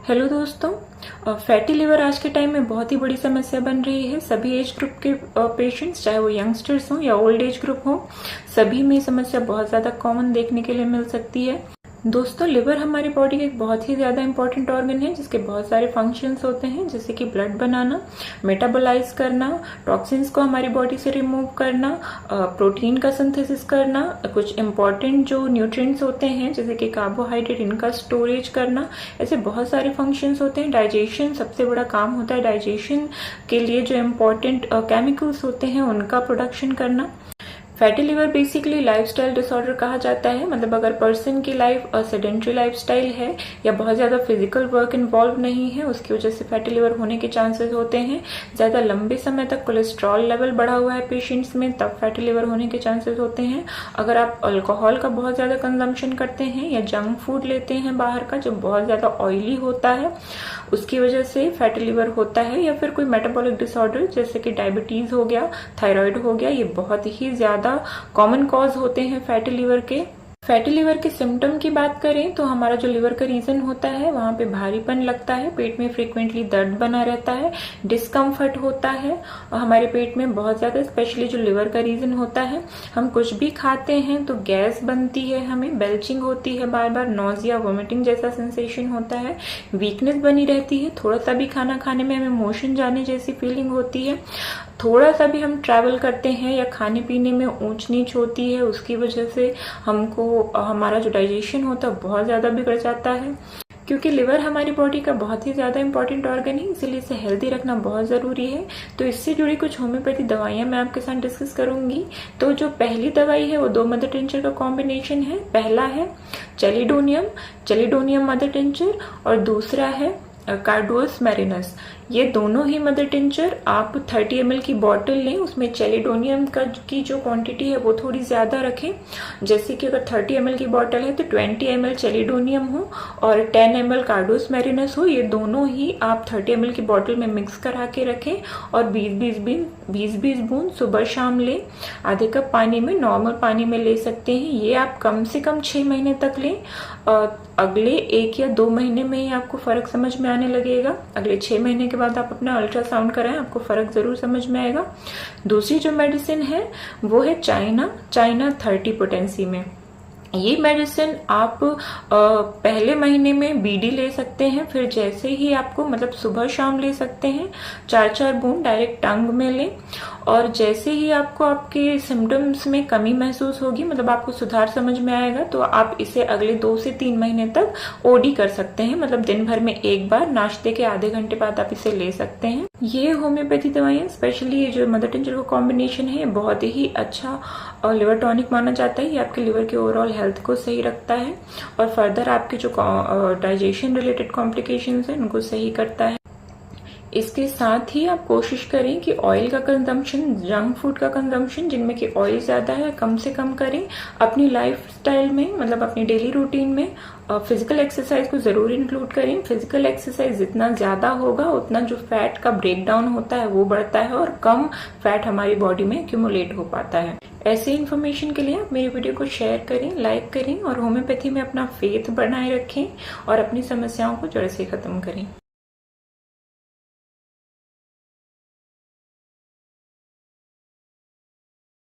Hello दोस्तों, fatty liver आज के टाइम में बहुत ही बड़ी समस्या बन रही है। सभी एज ग्रुप के पेशेंट्स, चाहे वो यंगस्टर्स हों या ओल्ड एज ग्रुप हो, सभी में समस्या बहुत ज़्यादा कॉमन देखने के लिए मिल सकती है। दोस्तों, लिवर हमारी बॉडी का एक बहुत ही ज़्यादा इंपॉर्टेंट ऑर्गन है जिसके बहुत सारे फंक्शंस होते हैं, जैसे कि ब्लड बनाना, मेटाबोलाइज करना, टॉक्सिन्स को हमारी बॉडी से रिमूव करना, प्रोटीन का सिंथेसिस करना, कुछ इंपॉर्टेंट जो न्यूट्रिएंट्स होते हैं जैसे कि कार्बोहाइड्रेट, इनका स्टोरेज करना। ऐसे बहुत सारे फंक्शंस होते हैं। डाइजेशन सबसे बड़ा काम होता है। डाइजेशन के लिए जो इम्पॉर्टेंट केमिकल्स होते हैं उनका प्रोडक्शन करना। Fatty liver basically lifestyle disorder कहा जाता है। मतलब अगर पर्सन की लाइफ सेडेंट्री लाइफस्टाइल है या बहुत ज़्यादा फिजिकल वर्क इन्वॉल्व नहीं है, उसकी वजह से फैटी लिवर होने के चांसेस होते हैं। ज़्यादा लंबे समय तक कोलेस्ट्रॉल लेवल बढ़ा हुआ है पेशेंट्स में, तब फैटी लिवर होने के चांसेस होते हैं। अगर आप अल्कोहल का बहुत ज़्यादा कंजम्पशन करते हैं या जंक फूड लेते हैं बाहर का जो बहुत ज़्यादा ऑयली होता है, उसकी वजह से फैटी लिवर होता है। या फिर कोई मेटाबॉलिक डिसऑर्डर जैसे कि डायबिटीज़ हो गया, थायराइड हो गया, ये बहुत ही ज़्यादा कॉमन कॉज होते हैं फैटी लिवर के। फैटी लिवर के सिम्टम की बात करें तो हमारा जो लिवर का रीजन होता है वहां पे भारीपन लगता है, पेट में फ्रीक्वेंटली दर्द बना रहता है, डिस्कम्फर्ट होता है और हमारे पेट में बहुत ज्यादा, स्पेशली जो लिवर का रीजन होता है, हम कुछ भी खाते हैं तो गैस बनती है, हमें बेल्चिंग होती है, बार बार नॉजिया, वोमिटिंग जैसा सेंसेशन होता है, वीकनेस बनी रहती है, थोड़ा सा भी खाना खाने में हमें मोशन जाने जैसी फीलिंग होती है, थोड़ा सा भी हम ट्रैवल करते हैं या खाने पीने में ऊंच नीच होती है, उसकी वजह से हमको हमारा जो डाइजेशन होता है बहुत ज्यादा बिगड़ जाता है। क्योंकि लिवर हमारी बॉडी का बहुत ही ज्यादा इंपॉर्टेंट ऑर्गन है, इसीलिए इसे हेल्दी रखना बहुत जरूरी है। तो इससे जुड़ी कुछ होम्योपैथी दवाइयां मैं आपके साथ डिस्कस करूंगी। तो जो पहली दवाई है वो 2 मदर टिंचर का कॉम्बिनेशन है। पहला है चेलिडोनियम मदर टिंचर और दूसरा है कार्डुअस मैरिनस। ये दोनों ही मदर टिंचर आप 30 ml की बॉटल लें, उसमें चेलिडोनियम की जो क्वांटिटी है वो थोड़ी ज्यादा रखें। जैसे कि अगर 30 ml की बॉटल है तो 20 ml चेलिडोनियम हो और 10 ml कार्डुअस मैरिनस हो। ये दोनों ही आप 30 ml की बॉटल में मिक्स करा के रखें और 20-20 बूंद सुबह शाम लें। आधे कप पानी में, नॉर्मल पानी में ले सकते हैं। ये आप कम से कम 6 महीने तक लें। अगले 1 या 2 महीने में ही आपको फर्क समझ में आने लगेगा। अगले 6 महीने के बाद आप अपना अल्ट्रासाउंड कराएं, आपको फर्क जरूर समझ में आएगा। दूसरी जो मेडिसिन है वो है चाइना 30 पोटेंसी में। ये मेडिसिन आप पहले महीने में बीडी ले सकते हैं, फिर जैसे ही आपको, मतलब सुबह शाम ले सकते हैं, 4-4 बूंद डायरेक्ट टंग में लें। और जैसे ही आपको आपके सिम्टम्स में कमी महसूस होगी, मतलब आपको सुधार समझ में आएगा, तो आप इसे अगले 2 से 3 महीने तक ओडी कर सकते हैं। मतलब दिन भर में एक बार, नाश्ते के आधे घंटे बाद आप इसे ले सकते हैं। ये होम्योपैथी दवाइयाँ, स्पेशली ये जो मदर टिंचर का कॉम्बिनेशन है, बहुत ही अच्छा लिवर टॉनिक माना जाता है। ये आपके लिवर के ओवरऑल हेल्थ को सही रखता है और फर्दर आपके जो डाइजेशन रिलेटेड कॉम्प्लिकेशंस हैं उनको सही करता है। इसके साथ ही आप कोशिश करें कि ऑयल का कंजम्पशन, जंक फूड का कंजम्पशन जिनमें कि ऑयल ज्यादा है, कम से कम करें। अपनी लाइफस्टाइल में, मतलब अपनी डेली रूटीन में फिजिकल एक्सरसाइज को जरूर इंक्लूड करें। फिजिकल एक्सरसाइज जितना ज्यादा होगा उतना जो फैट का ब्रेक डाउन होता है वो बढ़ता है और कम फैट हमारी बॉडी में एक्यूमुलेट हो पाता है। ऐसे इन्फॉर्मेशन के लिए आप मेरी वीडियो को शेयर करें, लाइक करें और होम्योपैथी में अपना फेथ बनाए रखें और अपनी समस्याओं को जड़ से खत्म करें।